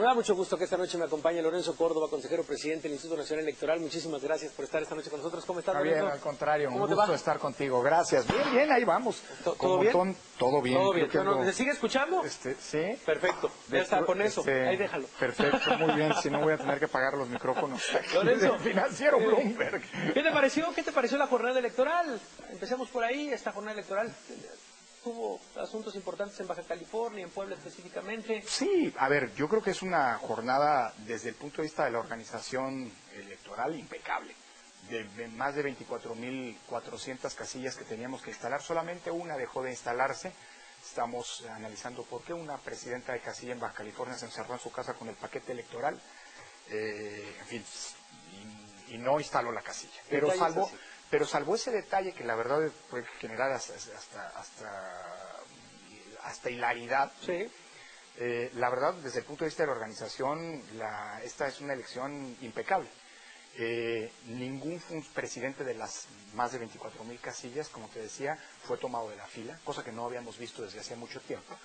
da mucho gusto que esta noche me acompañe Lorenzo Córdoba, consejero presidente del Instituto Nacional Electoral. Muchísimas gracias por estar esta noche con nosotros. ¿Cómo estás, Javier, Lorenzo? al contrario, un ¿Cómo te gusto va? estar contigo. Gracias. Bien, bien, ahí vamos. ¿Todo bien? Todo bien. Todo bien. Creo que Bueno, ¿se sigue escuchando? Sí. Perfecto. Ya está, con eso. Ahí déjalo. Perfecto, muy bien. Si no voy a tener que pagar los micrófonos. Lorenzo. Del financiero Bloomberg. ¿Qué te pareció? ¿Qué te pareció la jornada electoral? Empecemos por ahí. Esta jornada electoral tuvo asuntos importantes en Baja California, en Puebla específicamente. Sí, a ver, yo creo que es una jornada desde el punto de vista de la organización electoral impecable. De más de 24.400 casillas que teníamos que instalar, solamente una dejó de instalarse. Estamos analizando por qué una presidenta de casilla en Baja California se encerró en su casa con el paquete electoral, en fin, y no instaló la casilla. Pero salvo ese detalle que la verdad puede generar hasta hilaridad. Sí. La verdad, desde el punto de vista de la organización, esta es una elección impecable. Ningún presidente de las más de 24.000 casillas, como te decía, fue tomado de la fila, cosa que no habíamos visto desde hacía mucho tiempo.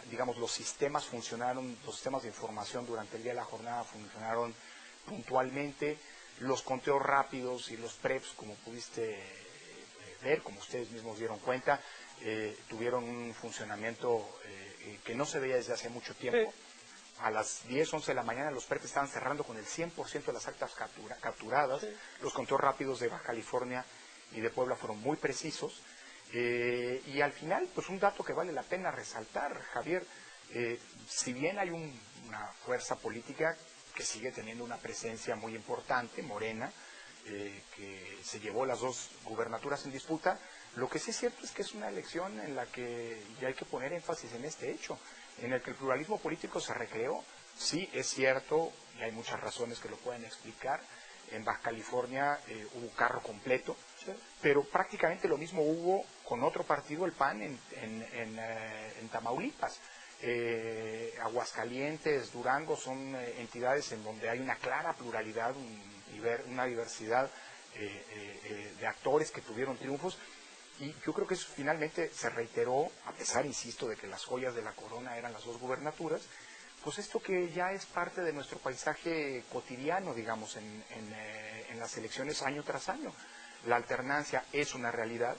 Digamos, los sistemas funcionaron, los sistemas de información durante el día de la jornada funcionaron puntualmente. Los conteos rápidos y los preps, como pudiste ver, como ustedes mismos dieron cuenta, tuvieron un funcionamiento que no se veía desde hace mucho tiempo. A las 10, 11 de la mañana los preps estaban cerrando con el 100% de las actas capturadas. Sí. Los conteos rápidos de Baja California y de Puebla fueron muy precisos. Y al final, pues un dato que vale la pena resaltar, Javier, si bien hay una fuerza política que sigue teniendo una presencia muy importante, Morena, que se llevó las dos gubernaturas en disputa, lo que sí es cierto es que es una elección en la que ya hay que poner énfasis en este hecho, en el que el pluralismo político se recreó. Sí, es cierto, y hay muchas razones que lo pueden explicar, en Baja California hubo carro completo, sí, pero prácticamente lo mismo hubo con otro partido, el PAN, en Tamaulipas. Aguascalientes, Durango son entidades en donde hay una clara pluralidad, una diversidad de actores que tuvieron triunfos, y yo creo que eso finalmente se reiteró, a pesar, insisto, de que las joyas de la corona eran las dos gubernaturas, pues esto que ya es parte de nuestro paisaje cotidiano, digamos, en las elecciones año tras año. La alternancia es una realidad,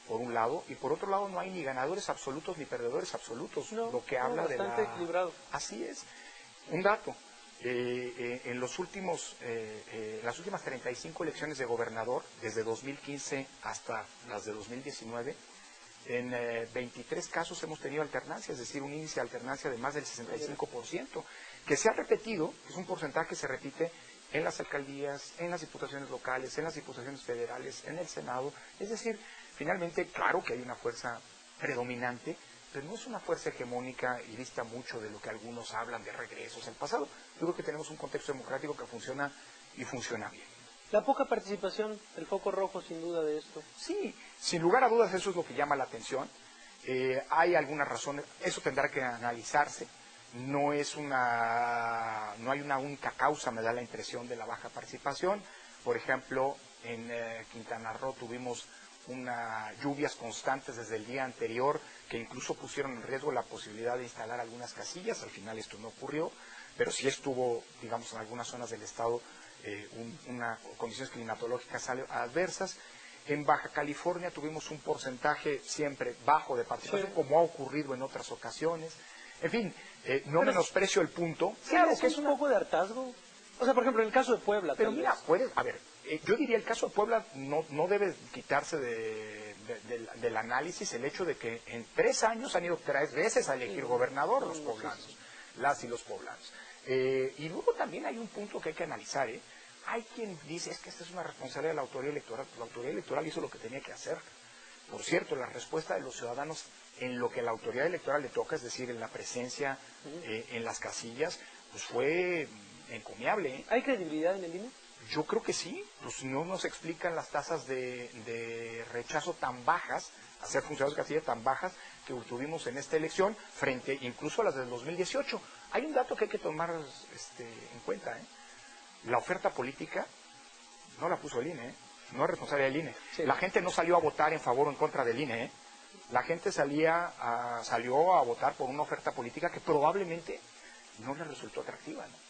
por un lado, y por otro lado no hay ni ganadores absolutos ni perdedores absolutos, lo que habla de bastante equilibrado. Así es. Un dato, en las últimas 35 elecciones de gobernador, desde 2015 hasta las de 2019, en 23 casos hemos tenido alternancia, es decir, un índice de alternancia de más del 65%, que se ha repetido, es un porcentaje que se repite en las alcaldías, en las diputaciones locales, en las diputaciones federales, en el Senado. Es decir, finalmente, claro que hay una fuerza predominante, pero no es una fuerza hegemónica y dista mucho de lo que algunos hablan de regresos al pasado. Yo creo que tenemos un contexto democrático que funciona y funciona bien. La poca participación, el foco rojo sin duda de esto. Sí, sin lugar a dudas eso es lo que llama la atención. Hay algunas razones, eso tendrá que analizarse. No hay una única causa, me da la impresión, de la baja participación. Por ejemplo, en Quintana Roo tuvimos lluvias constantes desde el día anterior que incluso pusieron en riesgo la posibilidad de instalar algunas casillas. Al final esto no ocurrió, pero sí estuvo, digamos, en algunas zonas del estado condiciones climatológicas adversas. En Baja California tuvimos un porcentaje siempre bajo de participación, sí, como ha ocurrido en otras ocasiones. En fin, no menosprecio el punto. Claro, que es un poco de hartazgo. O sea, por ejemplo, en el caso de Puebla. Pero mira, yo diría el caso de Puebla no debe quitarse del análisis el hecho de que en 3 años han ido 3 veces a elegir gobernador los poblanos, las y los poblanos. Y luego también hay un punto que hay que analizar. Hay quien dice, es que esta es una responsabilidad de la autoridad electoral. Pues la autoridad electoral hizo lo que tenía que hacer. Por cierto, la respuesta de los ciudadanos en lo que a la autoridad electoral le toca, es decir, en la presencia en las casillas, pues fue encomiable. ¿Hay credibilidad en el INE? Yo creo que sí, pues no nos explican las tasas de rechazo tan bajas, a ser funcionarios de casilla tan bajas que tuvimos en esta elección, frente incluso a las del 2018. Hay un dato que hay que tomar en cuenta, La oferta política no la puso el INE, no es responsabilidad del INE. Sí. La gente no salió a votar en favor o en contra del INE, La gente salió a votar por una oferta política que probablemente no le resultó atractiva, ¿no?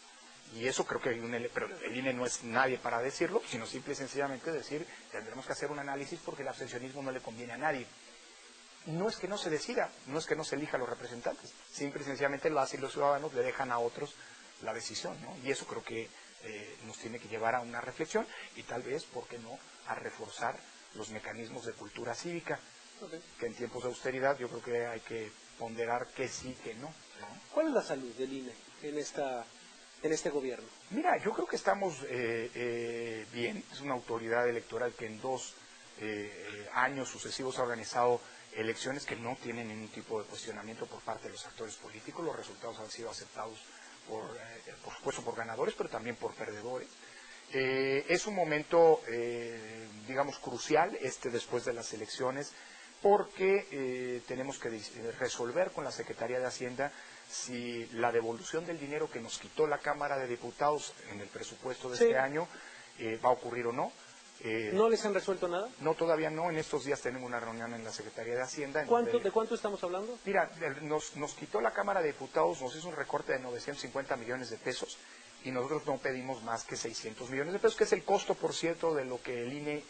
Y eso creo que pero el INE no es nadie para decirlo, sino simple y sencillamente decir, tendremos que hacer un análisis porque el abstencionismo no le conviene a nadie. No es que no se decida, no es que no se elija a los representantes, simple y sencillamente las y los ciudadanos le dejan a otros la decisión, ¿no? Y eso creo que nos tiene que llevar a una reflexión y tal vez, ¿por qué no?, a reforzar los mecanismos de cultura cívica, que en tiempos de austeridad yo creo que hay que ponderar que sí, que no, ¿no? ¿Cuál es la salud del INE en este gobierno? Mira, yo creo que estamos bien. Es una autoridad electoral que en 2 años sucesivos ha organizado elecciones que no tienen ningún tipo de cuestionamiento por parte de los actores políticos. Los resultados han sido aceptados por supuesto por ganadores, pero también por perdedores. Es un momento, digamos, crucial después de las elecciones, porque tenemos que resolver con la Secretaría de Hacienda si la devolución del dinero que nos quitó la Cámara de Diputados en el presupuesto de este año va a ocurrir o no. ¿No les han resuelto nada? No, todavía no. En estos días tenemos una reunión en la Secretaría de Hacienda. ¿De cuánto estamos hablando? Mira, nos quitó la Cámara de Diputados, nos hizo un recorte de 950 millones de pesos y nosotros no pedimos más que 600 millones de pesos, que es el costo, por cierto, de lo que el INE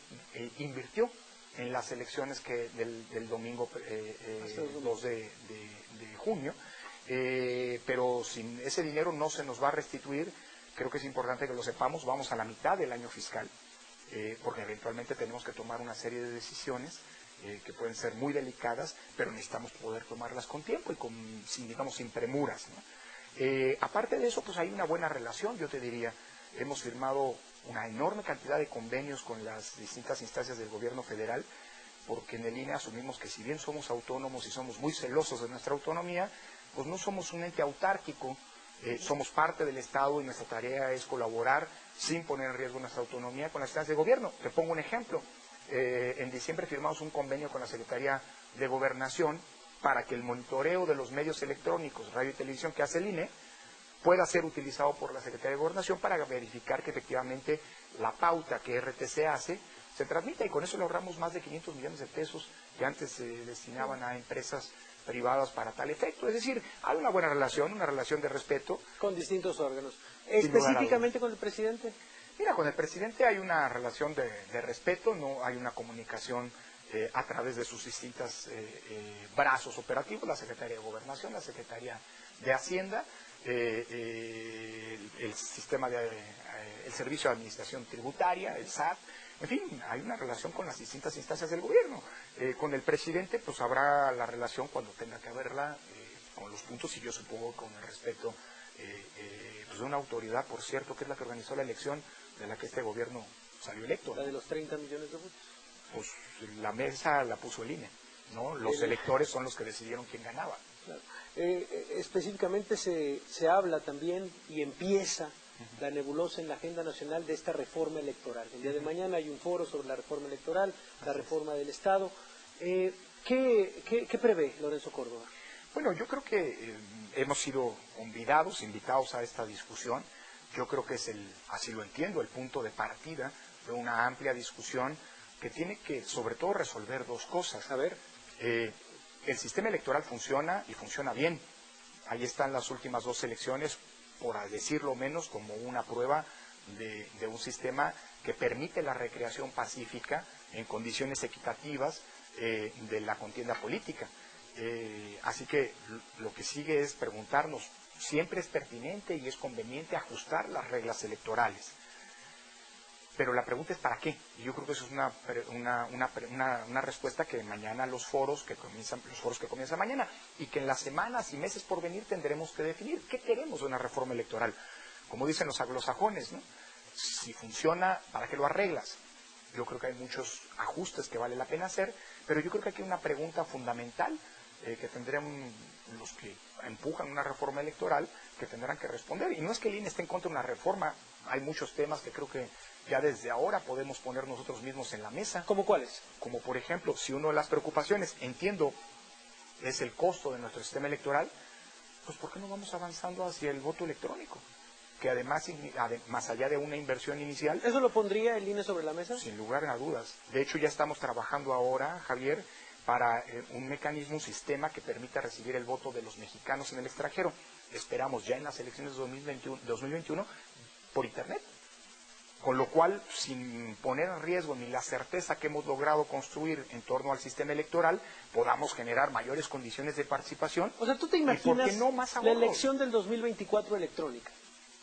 invirtió en las elecciones del domingo 2 de junio. Pero sin ese dinero no se nos va a restituir. Creo que es importante que lo sepamos. Vamos a la mitad del año fiscal, porque eventualmente tenemos que tomar una serie de decisiones que pueden ser muy delicadas, pero necesitamos poder tomarlas con tiempo y sin premuras, ¿no? Aparte de eso, pues hay una buena relación, yo te diría. Hemos firmado una enorme cantidad de convenios con las distintas instancias del gobierno federal, porque en el INE asumimos que si bien somos autónomos y somos muy celosos de nuestra autonomía, pues no somos un ente autárquico, somos parte del Estado y nuestra tarea es colaborar sin poner en riesgo nuestra autonomía con las instancias de gobierno. Te pongo un ejemplo. En diciembre firmamos un convenio con la Secretaría de Gobernación para que el monitoreo de los medios electrónicos, radio y televisión que hace el INE, pueda ser utilizado por la Secretaría de Gobernación para verificar que efectivamente la pauta que RTC hace se transmita, y con eso le ahorramos más de 500 millones de pesos que antes se destinaban a empresas privadas para tal efecto. Es decir, hay una buena relación, una relación de respeto. Con distintos órganos. ¿Específicamente con el presidente? Mira, con el presidente hay una relación de respeto, no hay una comunicación a través de sus distintos brazos operativos, la Secretaría de Gobernación, la Secretaría de Hacienda, el sistema el Servicio de Administración Tributaria, el SAT. En fin, hay una relación con las distintas instancias del gobierno. Con el presidente, pues habrá la relación cuando tenga que haberla, con los puntos, y yo supongo con el respeto pues de una autoridad, por cierto, que es la que organizó la elección de la que este gobierno salió electo, ¿no? La de los 30 millones de votos. Pues la mesa la puso el INE, ¿no? Los electores son los que decidieron quién ganaba. Claro. Específicamente se habla también y empieza la nebulosa en la agenda nacional de esta reforma electoral. El día de mañana hay un foro sobre la reforma electoral, la reforma del Estado. ¿Qué prevé Lorenzo Córdoba? Bueno, yo creo que hemos sido invitados a esta discusión. Yo creo que es así lo entiendo, el punto de partida de una amplia discusión que tiene que, sobre todo, resolver dos cosas. A ver. El sistema electoral funciona y funciona bien. Ahí están las últimas 2 elecciones, por decirlo menos, como una prueba de un sistema que permite la recreación pacífica en condiciones equitativas de la contienda política. Así que lo que sigue es preguntarnos, siempre es pertinente y es conveniente ajustar las reglas electorales. Pero la pregunta es ¿para qué? Y yo creo que eso es una respuesta que mañana los foros que comienzan mañana, y que en las semanas y meses por venir tendremos que definir qué queremos de una reforma electoral. Como dicen los anglosajones, ¿no? Si funciona, ¿para qué lo arreglas? Yo creo que hay muchos ajustes que vale la pena hacer, pero yo creo que aquí hay una pregunta fundamental que tendrán los que empujan una reforma electoral que tendrán que responder. Y no es que el INE esté en contra de una reforma, hay muchos temas que creo que ya desde ahora podemos poner nosotros mismos en la mesa. ¿Cómo cuáles? Como por ejemplo, si una de las preocupaciones, entiendo, es el costo de nuestro sistema electoral, pues ¿por qué no vamos avanzando hacia el voto electrónico? Que además, más allá de una inversión inicial... ¿Eso lo pondría el INE sobre la mesa? Sin lugar a dudas. De hecho, ya estamos trabajando ahora, Javier, para un mecanismo, un sistema que permita recibir el voto de los mexicanos en el extranjero. Esperamos ya en las elecciones de 2021 por Internet. Con lo cual, sin poner en riesgo ni la certeza que hemos logrado construir en torno al sistema electoral, podamos generar mayores condiciones de participación. O sea, ¿tú te imaginas la elección del 2024 electrónica?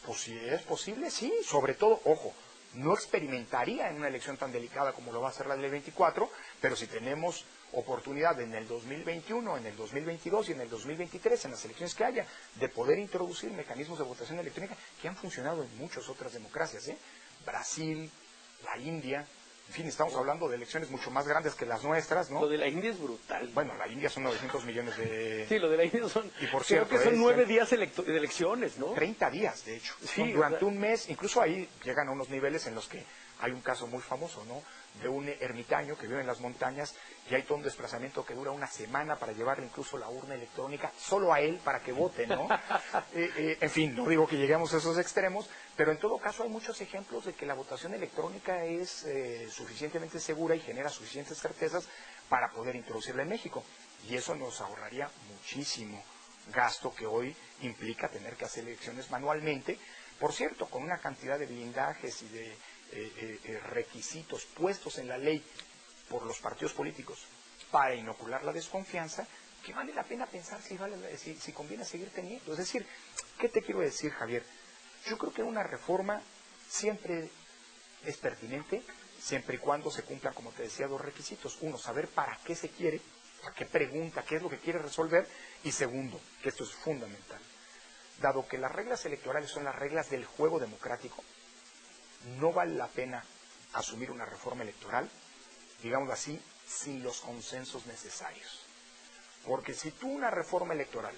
Pues si es posible, sí. Sobre todo, ojo, no experimentaría en una elección tan delicada como lo va a ser la del 24, pero si tenemos oportunidad en el 2021, en el 2022 y en el 2023, en las elecciones que haya, de poder introducir mecanismos de votación electrónica que han funcionado en muchas otras democracias, Brasil, la India, en fin, estamos hablando de elecciones mucho más grandes que las nuestras, ¿no? Lo de la India es brutal. Bueno, la India son 900 millones de... Sí, lo de la India son... Y por cierto, creo que son 9 días de elecciones, ¿no? 30 días, de hecho. Sí, durante un mes, incluso ahí llegan a unos niveles en los que hay un caso muy famoso, ¿no? De un ermitaño que vive en las montañas y hay todo un desplazamiento que dura una semana para llevarle incluso la urna electrónica solo a él para que vote, ¿no? En fin, no digo que lleguemos a esos extremos, pero en todo caso hay muchos ejemplos de que la votación electrónica es suficientemente segura y genera suficientes certezas para poder introducirla en México. Y eso nos ahorraría muchísimo gasto que hoy implica tener que hacer elecciones manualmente, por cierto, con una cantidad de blindajes y de requisitos puestos en la ley por los partidos políticos para inocular la desconfianza, que vale la pena pensar si conviene seguir teniendo. Es decir, ¿qué te quiero decir, Javier? Yo creo que una reforma siempre es pertinente, siempre y cuando se cumplan, como te decía, dos requisitos. Uno, saber para qué se quiere, a qué pregunta, qué es lo que quiere resolver. Y segundo, que esto es fundamental, dado que las reglas electorales son las reglas del juego democrático, no vale la pena asumir una reforma electoral, digamos así, sin los consensos necesarios. Porque si tú una reforma electoral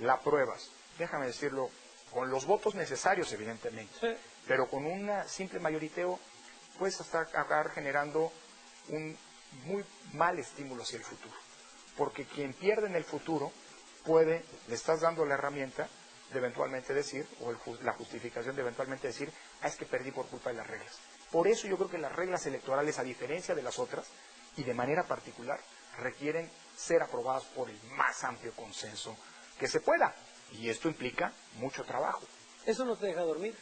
la apruebas, déjame decirlo, con los votos necesarios, evidentemente, Sí. pero con un simple mayoriteo, puedes hasta acabar generando un muy mal estímulo hacia el futuro. Porque quien pierde en el futuro le estás dando la herramienta de eventualmente decir, o la justificación de eventualmente decir, es que perdí por culpa de las reglas. Por eso yo creo que las reglas electorales, a diferencia de las otras, y de manera particular, requieren ser aprobadas por el más amplio consenso que se pueda. Y esto implica mucho trabajo. ¿Eso no te deja dormir?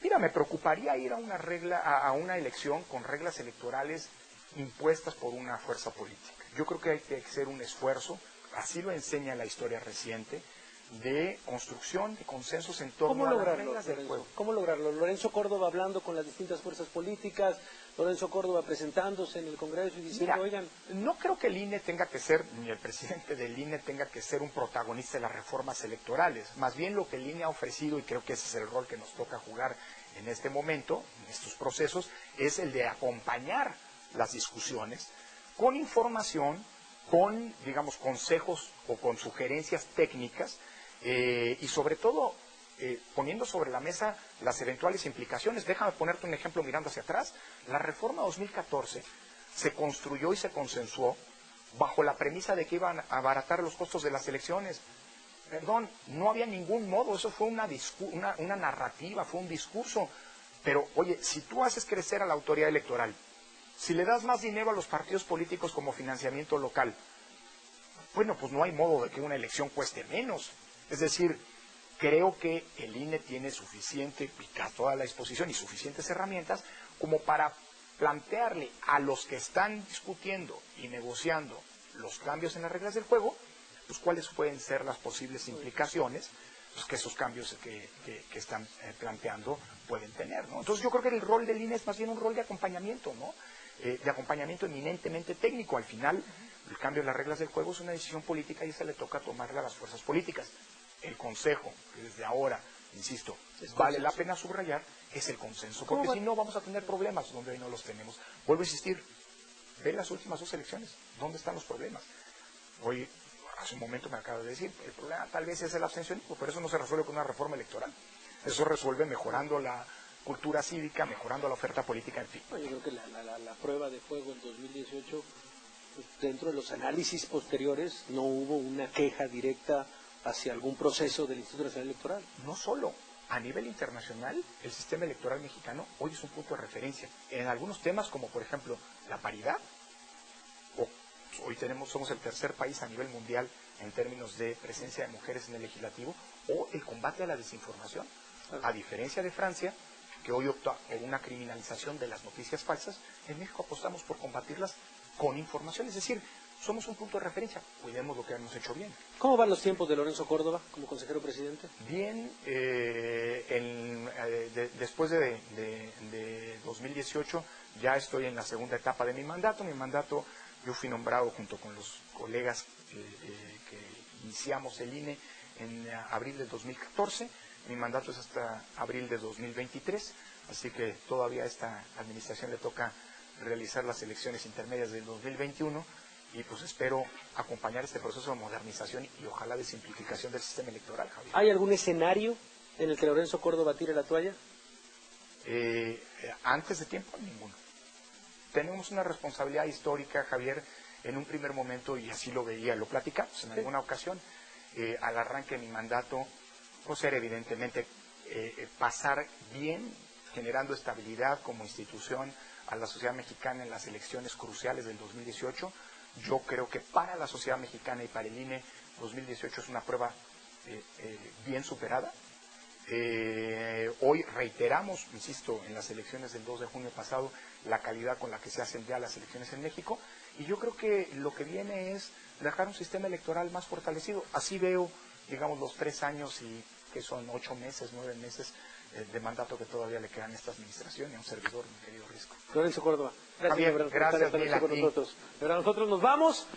Mira, me preocuparía ir a una elección con reglas electorales impuestas por una fuerza política. Yo creo que hay que hacer un esfuerzo, así lo enseña la historia reciente, de construcción de consensos en torno a las reglas del juego. ¿Cómo lograrlo? Lorenzo Córdoba hablando con las distintas fuerzas políticas, Lorenzo Córdoba presentándose en el Congreso y diciendo, Mira, oigan... No creo que el INE tenga que ser, ni el presidente del INE tenga que ser un protagonista de las reformas electorales. Más bien lo que el INE ha ofrecido, y creo que ese es el rol que nos toca jugar en este momento, en estos procesos, es el de acompañar las discusiones con información, con, digamos, consejos o con sugerencias técnicas, y sobre todo poniendo sobre la mesa las eventuales implicaciones. Déjame ponerte un ejemplo mirando hacia atrás. La reforma 2014 se construyó y se consensuó bajo la premisa de que iban a abaratar los costos de las elecciones. Perdón, no había ningún modo, eso fue una narrativa, fue un discurso. Pero, oye, si tú haces crecer a la autoridad electoral, si le das más dinero a los partidos políticos como financiamiento local, bueno, pues no hay modo de que una elección cueste menos. Es decir, creo que el INE tiene suficiente, y a toda la disposición y suficientes herramientas como para plantearle a los que están discutiendo y negociando los cambios en las reglas del juego, pues cuáles pueden ser las posibles implicaciones pues, que esos cambios que están planteando pueden tener, ¿no? Entonces yo creo que el rol del INE es más bien un rol de acompañamiento, ¿no? De acompañamiento eminentemente técnico. Al final, el cambio de las reglas del juego es una decisión política y esa le toca tomarla a las fuerzas políticas. El consejo, que desde ahora, insisto, vale la pena subrayar, es el consenso, porque si no vamos a tener problemas donde hoy no los tenemos. Vuelvo a insistir, ve las últimas dos elecciones, ¿dónde están los problemas? Hoy, hace un momento me acabo de decir, el problema tal vez es el abstencionismo, pero eso no se resuelve con una reforma electoral. Eso resuelve mejorando la cultura cívica, mejorando la oferta política, en fin. No, yo creo que la prueba de fuego en 2018, pues, dentro de los análisis posteriores, no hubo una queja directa hacia algún proceso del Instituto Nacional Electoral. No solo, a nivel internacional, el sistema electoral mexicano hoy es un punto de referencia. En algunos temas, como por ejemplo la paridad, o hoy somos el tercer país a nivel mundial en términos de presencia de mujeres en el legislativo, o el combate a la desinformación. A diferencia de Francia, que hoy opta por una criminalización de las noticias falsas, en México apostamos por combatirlas con información, es decir, somos un punto de referencia, cuidemos lo que hemos hecho bien. ¿Cómo van los tiempos de Lorenzo Córdoba como consejero presidente? Bien, después de 2018 ya estoy en la segunda etapa de mi mandato. Yo fui nombrado junto con los colegas que iniciamos el INE en abril de 2014. Mi mandato es hasta abril de 2023, así que todavía a esta administración le toca realizar las elecciones intermedias del 2021 y pues espero acompañar este proceso de modernización y ojalá de simplificación del sistema electoral, Javier. ¿Hay algún escenario en el que Lorenzo Córdoba tire la toalla? Antes de tiempo, ninguno. Tenemos una responsabilidad histórica, Javier, en un primer momento, y así lo veía, lo platicamos en alguna ocasión, al arranque de mi mandato, pues era evidentemente pasar bien, generando estabilidad como institución a la sociedad mexicana en las elecciones cruciales del 2018. Yo creo que para la sociedad mexicana y para el INE, 2018 es una prueba bien superada. Hoy reiteramos, insisto, en las elecciones del 2 de junio pasado, la calidad con la que se hacen ya las elecciones en México, y yo creo que lo que viene es dejar un sistema electoral más fortalecido. Así veo, digamos, los 3 años y que son 8 meses, 9 meses de mandato que todavía le quedan a esta administración y a un servidor, mi querido Risco. Lorenzo Córdoba, gracias, Javier, por gracias estar esta noche con nosotros. Pero nosotros nos vamos.